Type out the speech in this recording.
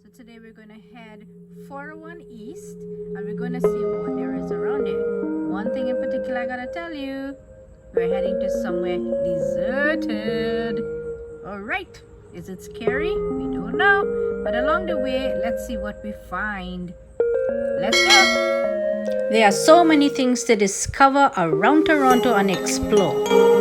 So today we're going to head 401 East and we're going to see what there is around it. One thing in particular I gotta tell you, we're heading to somewhere deserted. Alright, is it scary? We don't know. But along the way, let's see what we find. Let's go! There are so many things to discover around Toronto and explore.